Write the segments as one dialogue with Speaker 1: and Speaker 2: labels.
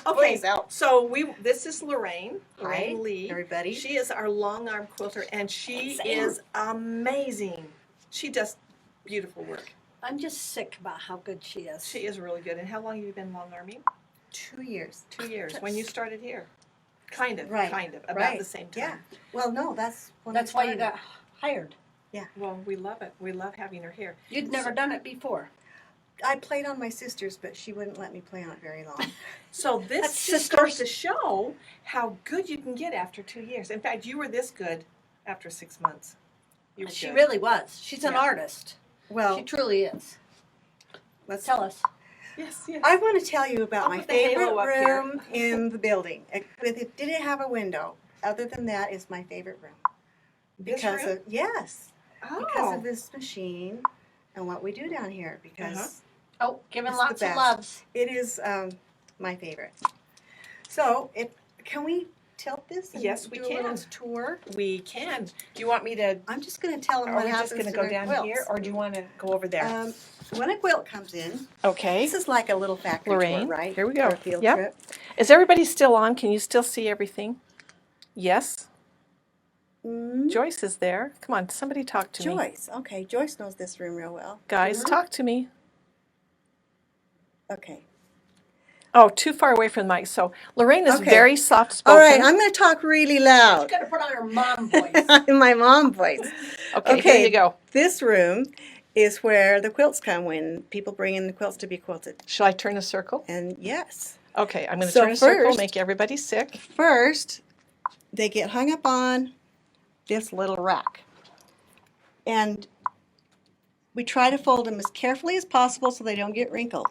Speaker 1: Okay,
Speaker 2: toys out.
Speaker 1: so this is Lorraine
Speaker 2: Hi,
Speaker 1: Lee.
Speaker 2: everybody.
Speaker 1: She is our long arm quilter, and she is amazing. She does beautiful work.
Speaker 3: I'm just sick about how good she is.
Speaker 1: She is really good. And how long have you been long arming?
Speaker 2: 2 years.
Speaker 1: 2 years. When you started here? Kind of,
Speaker 2: Right.
Speaker 1: about the same time.
Speaker 2: Yeah. Well, no, that's when
Speaker 3: That's
Speaker 2: I
Speaker 3: why you
Speaker 2: started.
Speaker 3: got hired.
Speaker 1: Well, we love it. We love having her here.
Speaker 3: You'd never done it before.
Speaker 2: I played on my sister's, but she wouldn't let me play on it very long.
Speaker 1: So this
Speaker 3: That's
Speaker 1: just
Speaker 3: sisters.
Speaker 1: goes to show how good you can get after 2 years. In fact, you were this good after 6 months. You were
Speaker 3: She
Speaker 1: good.
Speaker 3: really was. She's an
Speaker 1: Yeah.
Speaker 3: artist.
Speaker 2: Well,
Speaker 3: She truly is.
Speaker 2: let's
Speaker 3: Tell us.
Speaker 1: Yes, yes.
Speaker 2: I want to tell you about
Speaker 1: I'll
Speaker 2: my
Speaker 1: put the
Speaker 2: favorite
Speaker 1: halo up here.
Speaker 2: room in the building. It didn't have a window. Other than that, is my favorite room.
Speaker 1: This
Speaker 2: Because
Speaker 1: room?
Speaker 2: of because
Speaker 1: Oh.
Speaker 2: this machine and what we do down here. Because
Speaker 3: Oh, giving
Speaker 2: It's
Speaker 3: lots
Speaker 2: the
Speaker 3: of
Speaker 2: best.
Speaker 3: loves.
Speaker 2: it is my favorite. So, can we tilt this? And
Speaker 1: Yes, we
Speaker 2: do a little
Speaker 1: can.
Speaker 2: tour.
Speaker 1: We can. Do you want me to?
Speaker 2: I'm just going to tell them
Speaker 1: Are
Speaker 2: what
Speaker 1: we
Speaker 2: happens
Speaker 1: just going to
Speaker 2: to
Speaker 1: go
Speaker 2: their
Speaker 1: down
Speaker 2: quilts.
Speaker 1: here, or do you want to go over there?
Speaker 2: When a quilt comes in,
Speaker 1: Okay.
Speaker 2: this is like a little factory
Speaker 1: Lorraine,
Speaker 2: tour, right?
Speaker 1: here we go.
Speaker 2: Or a field
Speaker 1: Yep.
Speaker 2: trip.
Speaker 1: Is everybody still on? Can you still see everything? Yes.
Speaker 2: Mm,
Speaker 1: Joyce is there. Come on, somebody talk to me.
Speaker 2: Joyce. Okay, Joyce knows this room real well.
Speaker 1: Guys, talk to me.
Speaker 2: Okay.
Speaker 1: Oh, too far away from the mic. So Lorraine is
Speaker 2: Okay.
Speaker 1: very soft spoken.
Speaker 2: All right, I'm going to talk really loud.
Speaker 3: She's got to put on her mom voice.
Speaker 2: In my mom voice.
Speaker 1: Okay, here you go.
Speaker 2: This room is where the quilts come when people bring in the quilts to be quilted.
Speaker 1: Shall I turn a circle?
Speaker 2: And yes,
Speaker 1: Okay, I'm going to
Speaker 2: So
Speaker 1: turn a circle,
Speaker 2: first-
Speaker 1: make everybody sick.
Speaker 2: first they get hung up on this little rack. And we try to fold them as carefully as possible so they don't get wrinkled,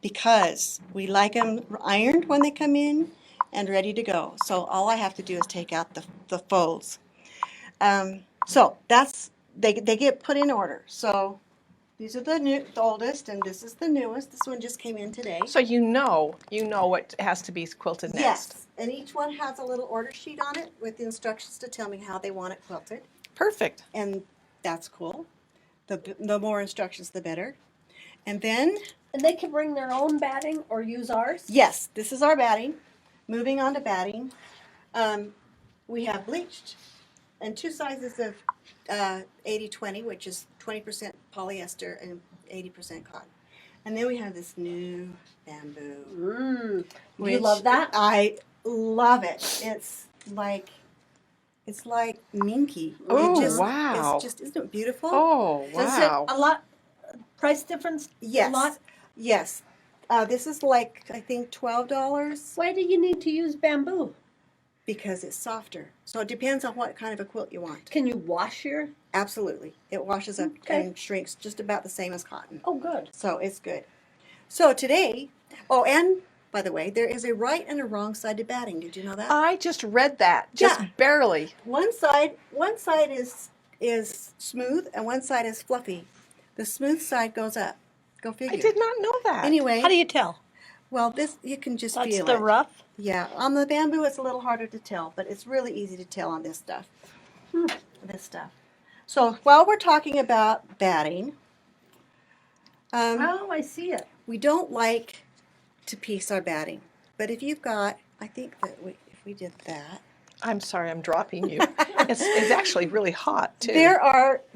Speaker 2: because we like them ironed when they come in and ready to go. So all I have to do is take out the folds. So that's they get put in order. So these are the oldest, and this is the newest. This one just came in today.
Speaker 1: So you know what has to be quilted next.
Speaker 2: Yes, and each one has a little order sheet on it with the instructions to tell me how they want it quilted,
Speaker 1: Perfect.
Speaker 2: and that's cool. The more instructions, the better. And then,
Speaker 3: And they can bring their own batting or use ours?
Speaker 2: yes, this is our batting. Moving on to batting, we have bleached, and 2 sizes of 80-20, which is 20% polyester and 80% cotton. And then we have this new bamboo.
Speaker 3: Do you
Speaker 2: which
Speaker 3: love that?
Speaker 2: I love it. It's like minky.
Speaker 1: Oh, wow.
Speaker 2: It's just, isn't it beautiful?
Speaker 1: Oh,
Speaker 3: Does
Speaker 1: wow.
Speaker 3: it a lot, price difference?
Speaker 2: Yes.
Speaker 3: A lot?
Speaker 2: Yes. This is like, I think, $12
Speaker 3: Why do you need to use bamboo?
Speaker 2: because it's softer. So it depends on what kind of a quilt you want.
Speaker 3: Can you wash your?
Speaker 2: Absolutely. It washes up
Speaker 3: Okay.
Speaker 2: and shrinks just about the same as cotton.
Speaker 3: Oh, good.
Speaker 2: So it's good. So today, oh, and by the way, there is a right and a wrong side to batting. Did you know that?
Speaker 1: I just read that, just
Speaker 2: Yeah.
Speaker 1: barely.
Speaker 2: One side is smooth and one side is fluffy. The smooth side goes up. Go figure.
Speaker 1: I did not know that.
Speaker 2: Anyway,
Speaker 3: How do you tell?
Speaker 2: well, this you can just
Speaker 3: That's
Speaker 2: feel
Speaker 3: the
Speaker 2: it.
Speaker 3: rough?
Speaker 2: Yeah, on the bamboo it's a little harder to tell, but it's really easy to tell on this stuff. This stuff. So while we're talking about batting,
Speaker 3: Oh, I see it.
Speaker 2: we don't like to piece our batting, but if you've got, I think that if we did that,
Speaker 1: I'm sorry, I'm dropping you. It's actually really hot, too.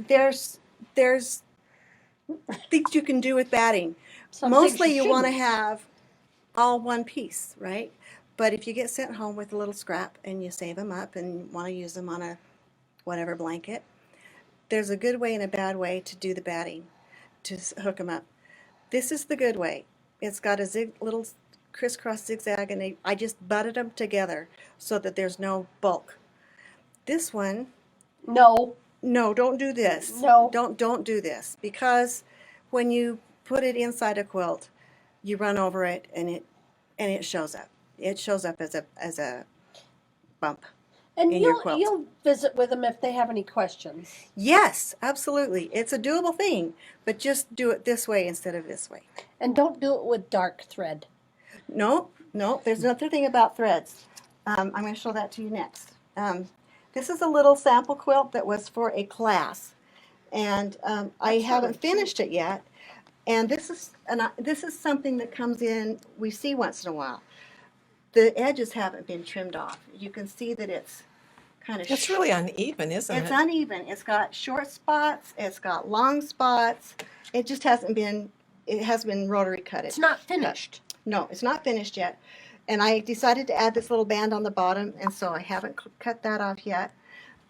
Speaker 2: there's things you can do with batting.
Speaker 3: Some things
Speaker 2: Mostly you want to
Speaker 3: shouldn't.
Speaker 2: have all one piece, right? But if you get sent home with a little scrap and you save them up and want to use them on a whatever blanket, there's a good way and a bad way to do the batting, to hook them up. This is the good way. It's got a little crisscross zigzag, and I just butted them together so that there's no bulk. This one,
Speaker 3: No.
Speaker 2: no, don't do this.
Speaker 3: No.
Speaker 2: Don't do this, because when you put it inside a quilt, you run over it and it shows up. It shows up as a bump.
Speaker 3: And
Speaker 2: In your quilt.
Speaker 3: you'll visit with them if they have any questions.
Speaker 2: Yes, absolutely. It's a doable thing, but just do it this way instead of this way.
Speaker 3: And don't do it with dark thread.
Speaker 2: No, there's another thing about threads. I'm going to show that to you next. This is a little sample quilt that was for a class, and I haven't finished it yet. And this is something that comes in, we see once in a while. the edges haven't been trimmed off. You can see that it's kind of
Speaker 1: It's really uneven, isn't
Speaker 2: it's
Speaker 1: it?
Speaker 2: uneven. It's got short spots. It's got long spots. It just hasn't been. It has been rotary cut.
Speaker 3: It's not finished.
Speaker 2: No, it's not finished yet. And I decided to add this little band on the bottom, and so I haven't cut that off yet.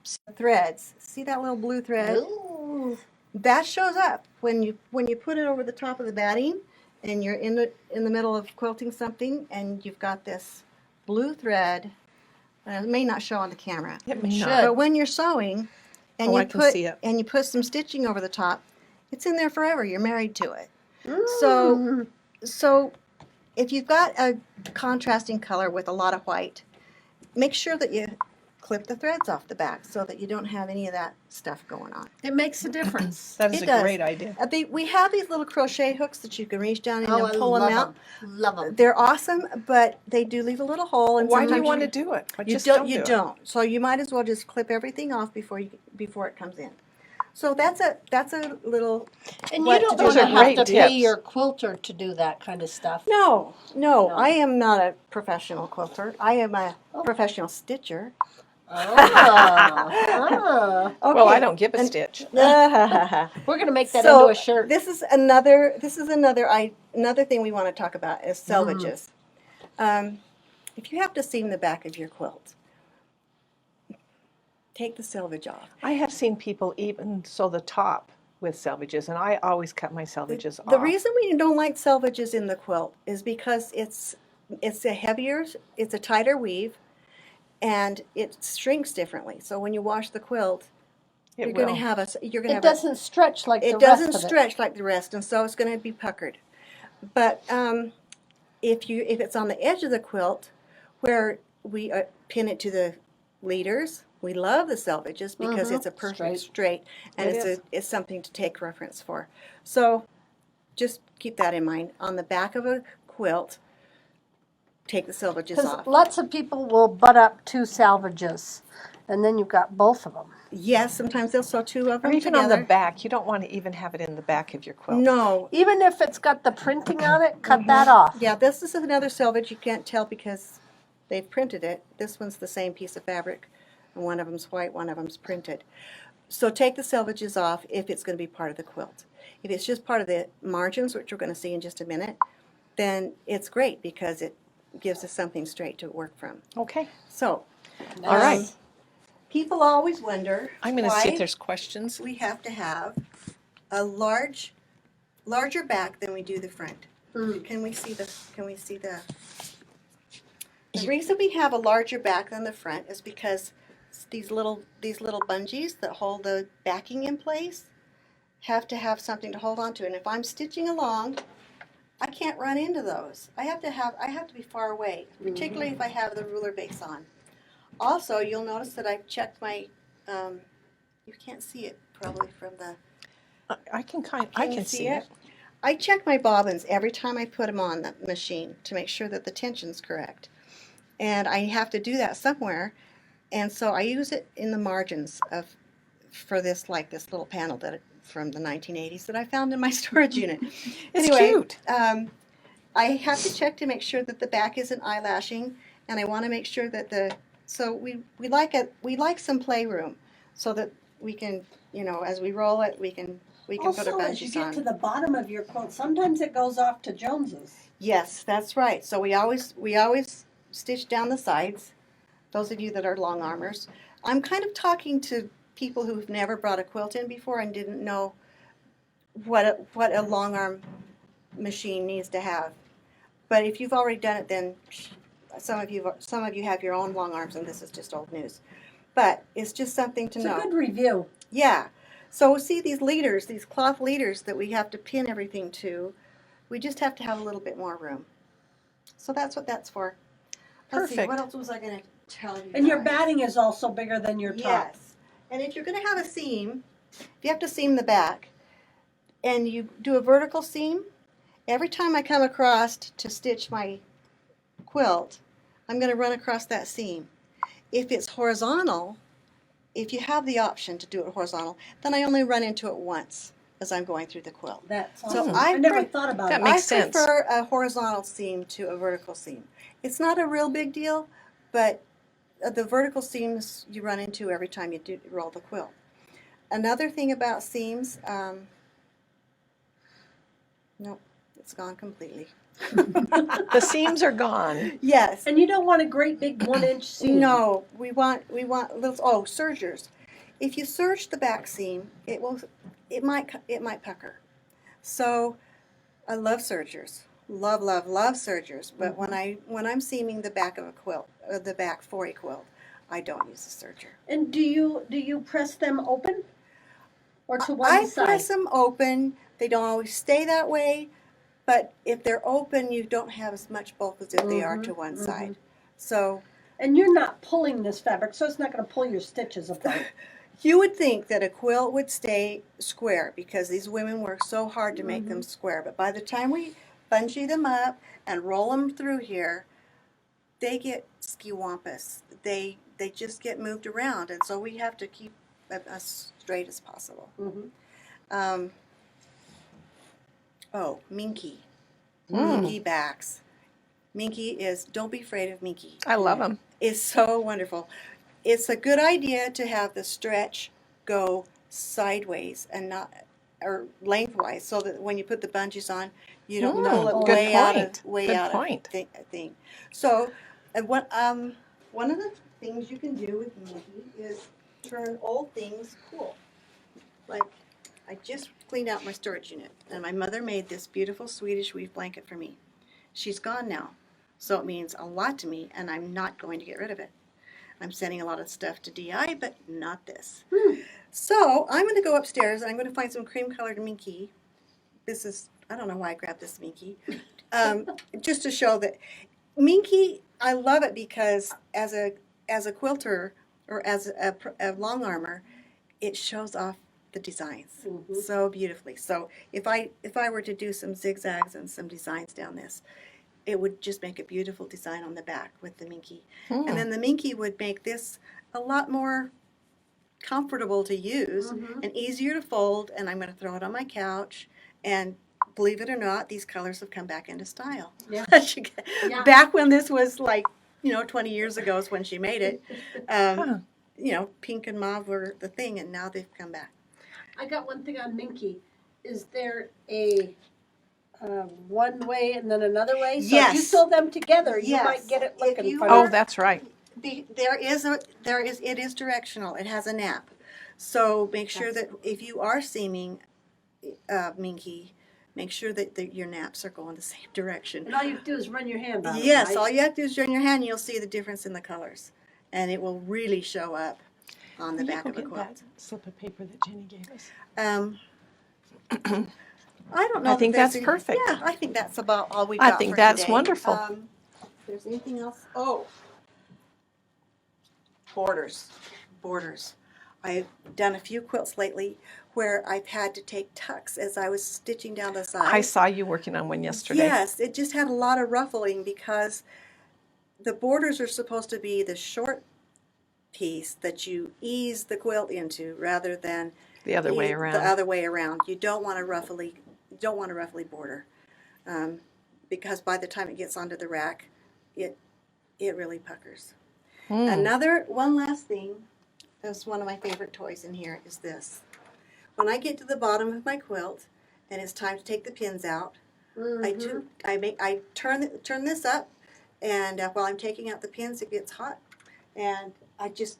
Speaker 2: So threads. See that little blue thread?
Speaker 3: Ooh.
Speaker 2: That shows up when you put it over the top of the batting, and you're in the middle of quilting something, and you've got this blue thread. It may not show on the camera.
Speaker 1: It may
Speaker 3: Should.
Speaker 1: not.
Speaker 2: But when you're sewing, and
Speaker 1: Oh,
Speaker 2: you
Speaker 1: I can see it.
Speaker 2: and you put some stitching over the top, it's in there forever. You're married to it. So if you've got a contrasting color with a lot of white, make sure that you clip the threads off the back so that you don't have any of that stuff going on.
Speaker 3: It makes a difference.
Speaker 1: That is
Speaker 2: It
Speaker 1: a
Speaker 2: does.
Speaker 1: great idea.
Speaker 2: We have these little crochet hooks that you can reach down in
Speaker 3: Oh,
Speaker 2: and
Speaker 3: I
Speaker 2: pull them
Speaker 3: love
Speaker 2: out.
Speaker 3: them. Love them.
Speaker 2: They're awesome, but they do leave a little hole. And
Speaker 1: Why do you
Speaker 2: sometimes
Speaker 1: want to do it? Why
Speaker 2: You
Speaker 1: just
Speaker 2: don't.
Speaker 1: do
Speaker 2: You
Speaker 1: it?
Speaker 2: don't. So you might as well just clip everything off before it comes in. So that's a little.
Speaker 3: And
Speaker 2: what
Speaker 3: you
Speaker 2: to
Speaker 3: don't
Speaker 2: do.
Speaker 3: want to
Speaker 1: Great
Speaker 3: have to pay
Speaker 1: tips.
Speaker 3: your quilter to do that kind of stuff.
Speaker 2: No,
Speaker 3: No.
Speaker 2: I am not a professional quilter. I am a
Speaker 3: Oh.
Speaker 2: professional stitcher.
Speaker 3: Ah.
Speaker 1: Well, I don't give a stitch.
Speaker 3: We're going to make that
Speaker 2: So
Speaker 3: into a shirt.
Speaker 2: this is another thing we want to talk about is selvedges. If you have to seam the back of your quilt, take the selvage off.
Speaker 1: I have seen people even sew the top with selvedges, and I always cut my selvedges off.
Speaker 2: The reason we don't like selvedges in the quilt is because it's a tighter weave, and it shrinks differently. So when you wash the quilt,
Speaker 1: It
Speaker 2: you're going to
Speaker 1: will.
Speaker 2: have
Speaker 3: It doesn't stretch like the
Speaker 2: it
Speaker 3: rest
Speaker 2: doesn't
Speaker 3: of it.
Speaker 2: stretch like the rest, and so it's going to be puckered. But if it's on the edge of the quilt, where we pin it to the leaders, we love the selvedges because it's a perfect straight, and
Speaker 1: It
Speaker 2: it's something to take reference for. So just keep that in mind. On the back of a quilt, take the selvedges
Speaker 3: Because
Speaker 2: off.
Speaker 3: lots of people will butt up two salvages, and then you've got both of them.
Speaker 2: Yes, sometimes they'll sew two of
Speaker 1: Or
Speaker 2: them
Speaker 1: even
Speaker 2: together.
Speaker 1: on the back. You don't want to even have it in the back of your quilt.
Speaker 2: No.
Speaker 3: Even if it's got the printing on it, cut that off.
Speaker 2: Yeah, this is another selvage. You can't tell because they've printed it. This one's the same piece of fabric, and one of them's white, one of them's printed. So take the selvages off if it's going to be part of the quilt. If it's just part of the margins, which we're going to see in just a minute, then it's great because it gives us something straight to work from.
Speaker 1: Okay.
Speaker 2: So,
Speaker 1: All right.
Speaker 2: people always wonder
Speaker 1: I'm going to see
Speaker 2: why
Speaker 1: if there's questions.
Speaker 2: we have to have a larger back than we do the front. Can we see the The reason we have a larger back than the front is because these little bungees that hold the backing in place have to have something to hold on to. And if I'm stitching along, I can't run into those. I have to be far away, particularly if I have the ruler base on. Also, you'll notice that I've checked my you can't see it probably from the
Speaker 1: I can
Speaker 2: you
Speaker 1: see it.
Speaker 2: I check my bobbins every time I put them on the machine to make sure that the tension's correct. And I have to do that somewhere. And so I use it in the margins for this little panel from the 1980s that I found in my storage unit.
Speaker 1: It's
Speaker 2: Anyway,
Speaker 1: cute.
Speaker 2: I have to check to make sure that the back isn't eyelashing, and I want to make sure that we like some playroom so that we can, as we roll it, we can put our
Speaker 4: Also, as you
Speaker 2: bungees
Speaker 4: get
Speaker 2: on.
Speaker 4: to the bottom of your quilt, sometimes it goes off to Jones's.
Speaker 2: Yes, that's right. So we always stitch down the sides. Those of you that are long armers, I'm kind of talking to people who've never brought a quilt in before and didn't know what a long arm machine needs to have. But if you've already done it, then some of you have your own long arms, and this is just old news. But it's just something to
Speaker 4: It's
Speaker 2: know.
Speaker 4: a good review.
Speaker 2: Yeah. So see these leaders, these cloth leaders that we have to pin everything to, we just have to have a little bit more room. So that's what that's for. Let's see,
Speaker 1: Perfect.
Speaker 2: what else was I going to tell you?
Speaker 4: And your
Speaker 2: guys?
Speaker 4: batting is also bigger than your top.
Speaker 2: Yes. And if you're going to have a seam, if you have to seam the back, and you do a vertical seam, every time I come across to stitch my quilt, I'm going to run across that seam. If it's horizontal, if you have the option to do it horizontal, then I only run into it once. as I'm going through the quilt.
Speaker 4: That's
Speaker 2: So
Speaker 4: awesome.
Speaker 2: I
Speaker 4: I never
Speaker 2: pre-
Speaker 4: thought about
Speaker 1: That
Speaker 4: it.
Speaker 1: makes
Speaker 2: I
Speaker 1: sense.
Speaker 2: prefer a horizontal seam to a vertical seam. It's not a real big deal, but the vertical seams you run into every time you roll the quilt. Another thing about seams, nope, it's gone completely.
Speaker 1: The seams are gone.
Speaker 2: Yes.
Speaker 4: And you don't want a great big 1-inch seam.
Speaker 2: No, we want little, sergers. If you serge the back seam, it might pucker. So I love sergers. Love sergers. But when I'm seaming the back of a quilt, or the back for a quilt, I don't use a serger.
Speaker 4: And do you press them open? Or to one
Speaker 2: I
Speaker 4: side?
Speaker 2: press them open. They don't always stay that way, but if they're open, you don't have as much bulk as if they are to one side. So
Speaker 4: And you're not pulling this fabric, so it's not going to pull your stitches apart.
Speaker 2: you would think that a quilt would stay square because these women work so hard to make them square. But by the time we bungee them up and roll them through here, they get skiwampus. They just get moved around, and so we have to keep as straight as possible. Minky. Minky backs. Minky is, don't be afraid of Minky.
Speaker 1: I love them.
Speaker 2: It's so wonderful. It's a good idea to have the stretch go sideways and not, or lengthwise, so that when you put the bungees on, you don't pull it
Speaker 1: Good
Speaker 2: way out
Speaker 1: point.
Speaker 2: of way
Speaker 1: Good
Speaker 2: out
Speaker 1: point.
Speaker 2: of thing. So, one of the things you can do with Minky is turn old things cool. Like, I just cleaned out my storage unit, and my mother made this beautiful Swedish weave blanket for me. She's gone now, so it means a lot to me, and I'm not going to get rid of it. I'm sending a lot of stuff to DI, but not this. So I'm going to go upstairs, and I'm going to find some cream-colored Minky. This is, I don't know why I grabbed this Minky. Just to show that Minky, I love it because as a quilter or as a long armor, it shows off the designs so beautifully. So if I were to do some zigzags and some designs down this, it would just make a beautiful design on the back with the Minky. And then the Minky would make this a lot more comfortable to use and easier to fold, and I'm going to throw it on my couch. And believe it or not, these colors have come back into style.
Speaker 4: Yeah.
Speaker 2: Back when this was like, 20 years ago is when she made it. Pink and mauve were the thing, and now they've come back.
Speaker 4: I got one thing on Minky. Is there a one way and then another way? So if you
Speaker 2: Yes.
Speaker 4: sew them together, you
Speaker 2: Yes.
Speaker 4: might get it
Speaker 2: If
Speaker 4: looking
Speaker 2: you
Speaker 4: funny.
Speaker 1: Oh, that's right.
Speaker 2: It is directional. It has a nap. So make sure that if you are seaming Minky, make sure that your naps are going the same direction.
Speaker 4: And all you have to do is run your hand on it,
Speaker 2: Yes,
Speaker 4: right?
Speaker 2: all you have to do is turn your hand and you'll see the difference in the colors. And it will really show up on the back of a quilt.
Speaker 1: slip of paper that Jenny gave us.
Speaker 2: I don't know.
Speaker 1: I think that's perfect.
Speaker 2: Yeah, I think that's about all we've
Speaker 1: I
Speaker 2: got
Speaker 1: think
Speaker 2: for
Speaker 1: that's
Speaker 2: today.
Speaker 1: wonderful.
Speaker 2: If there's anything else? Oh, borders. I've done a few quilts lately where I've had to take tucks as I was stitching down the sides.
Speaker 1: I saw you working on one yesterday.
Speaker 2: Yes, it just had a lot of ruffling because the borders are supposed to be the short piece that you ease the quilt into rather than
Speaker 1: The other way around.
Speaker 2: The other way around. You don't want a ruffly border, because by the time it gets onto the rack, it really puckers. One last thing. That's one of my favorite toys in here is this. When I get to the bottom of my quilt and it's time to take the pins out, I turn this up, and while I'm taking out the pins, it gets hot, and I just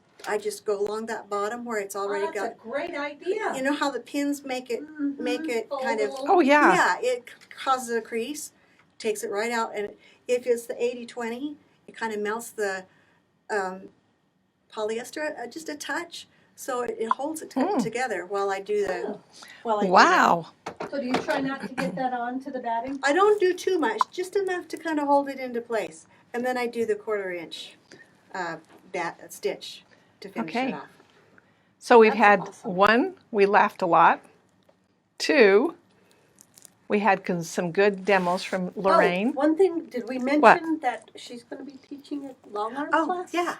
Speaker 2: go along that bottom where it's already
Speaker 4: that's
Speaker 2: got.
Speaker 4: a great idea.
Speaker 2: You know how the pins make it kind of.
Speaker 1: Oh, yeah.
Speaker 2: Yeah, it causes a crease, takes it right out, and if it's the 80-20, it kind of melts the polyester just a touch, so it holds it together while I do the.
Speaker 1: Wow.
Speaker 4: So do you try not to get that onto the batting?
Speaker 2: I don't do too much, just enough to kind of hold it into place, and then I do the 1/4 inch stitch to finish
Speaker 1: Okay.
Speaker 2: it off.
Speaker 1: So we've
Speaker 4: That's
Speaker 1: had
Speaker 4: awesome.
Speaker 1: 1, we laughed a lot. 2, we had some good demos from Lorraine.
Speaker 4: Oh, one thing, did we mention that she's going to be teaching a long arm class?
Speaker 2: Yeah.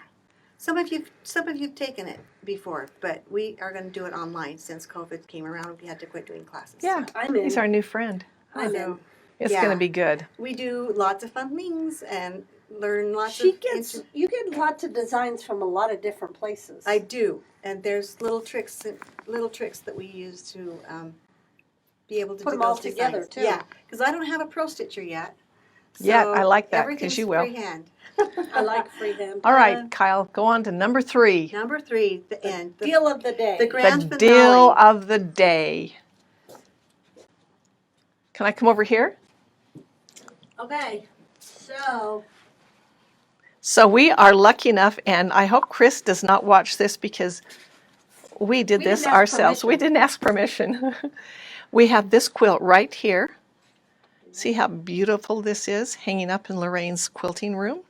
Speaker 2: Some of you've taken it before, but we are going to do it online since COVID came around. We had to quit doing classes.
Speaker 1: Yeah,
Speaker 4: I'm in.
Speaker 1: he's our new friend.
Speaker 4: I'm in.
Speaker 2: So
Speaker 1: It's
Speaker 2: Yeah.
Speaker 1: going to be good.
Speaker 2: we do lots of fun things and learn lots
Speaker 4: You
Speaker 2: of.
Speaker 4: get lots of designs from a lot of different places.
Speaker 2: I do, and there's little tricks that we use to be able to
Speaker 4: Put
Speaker 2: do
Speaker 4: them all
Speaker 2: those
Speaker 4: together,
Speaker 2: designs.
Speaker 4: too.
Speaker 2: Yeah, because I don't have a pro stitcher yet.
Speaker 1: Yet, I like that, 'cause
Speaker 2: everything's
Speaker 1: you will.
Speaker 2: freehand.
Speaker 4: I like freehand.
Speaker 1: All right, Kyle, go on to number 3.
Speaker 2: Number 3, the end.
Speaker 4: Deal of the day.
Speaker 2: The grand
Speaker 1: The
Speaker 2: finale.
Speaker 1: deal of the day. Can I come over here?
Speaker 4: Okay, so
Speaker 1: So we are lucky enough, and I hope Kris does not watch this because we did
Speaker 4: We
Speaker 1: this
Speaker 4: didn't ask
Speaker 1: ourselves. We
Speaker 4: permission.
Speaker 1: didn't ask permission. We have this quilt right here. See how beautiful this is, hanging up in Lorraine's quilting room?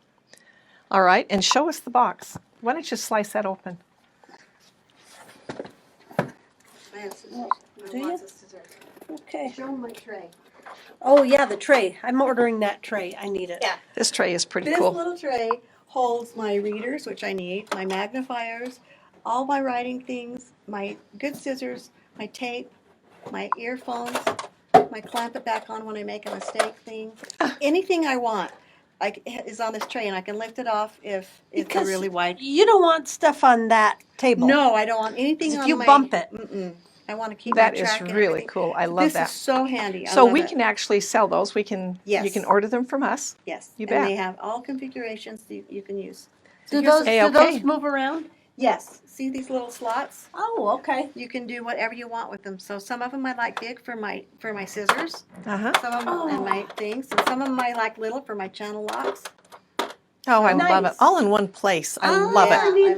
Speaker 1: All right, and show us the box. Why don't you slice that open?
Speaker 2: I have scissors.
Speaker 4: Do you?
Speaker 2: Lots of scissors.
Speaker 4: okay.
Speaker 2: Show 'em my tray.
Speaker 4: Oh yeah, the tray. I'm ordering that tray. I need it.
Speaker 2: Yeah.
Speaker 1: This tray is pretty
Speaker 2: This
Speaker 1: cool.
Speaker 2: little tray holds my readers, which I need, my magnifiers, all my writing things, my good scissors, my tape, my earphones, my clamp it back on when I make a mistake thing. Anything I want is on this tray, and I can lift it off if it's a
Speaker 4: Because
Speaker 2: really wide.
Speaker 4: You don't want stuff on that table.
Speaker 2: No, I don't want anything
Speaker 4: 'Cause if
Speaker 2: on
Speaker 4: you
Speaker 2: my.
Speaker 4: bump it.
Speaker 2: Mm-mm. I want to keep
Speaker 1: That
Speaker 2: my
Speaker 1: is
Speaker 2: track and
Speaker 1: really
Speaker 2: everything.
Speaker 1: cool. I love
Speaker 2: This
Speaker 1: that.
Speaker 2: is so handy. I
Speaker 1: So
Speaker 2: love
Speaker 1: we
Speaker 2: it.
Speaker 1: can actually sell those. You can order them from us.
Speaker 2: Yes,
Speaker 1: You
Speaker 2: and
Speaker 1: bet.
Speaker 2: they have all configurations that you can use.
Speaker 4: Do
Speaker 2: here's
Speaker 4: those
Speaker 2: a-
Speaker 1: A-okay.
Speaker 4: do those move around?
Speaker 2: Yes, see these little slots?
Speaker 4: Oh, okay.
Speaker 2: You can do whatever you want with them. So some of them I like big for my scissors,
Speaker 1: Uh-huh.
Speaker 2: some of them and my things, and some of them I like little for my channel locks.
Speaker 1: Oh, I love it.
Speaker 4: Nice.
Speaker 1: All in one place. I
Speaker 4: Oh,
Speaker 1: love
Speaker 4: yeah.
Speaker 1: it.
Speaker 4: I need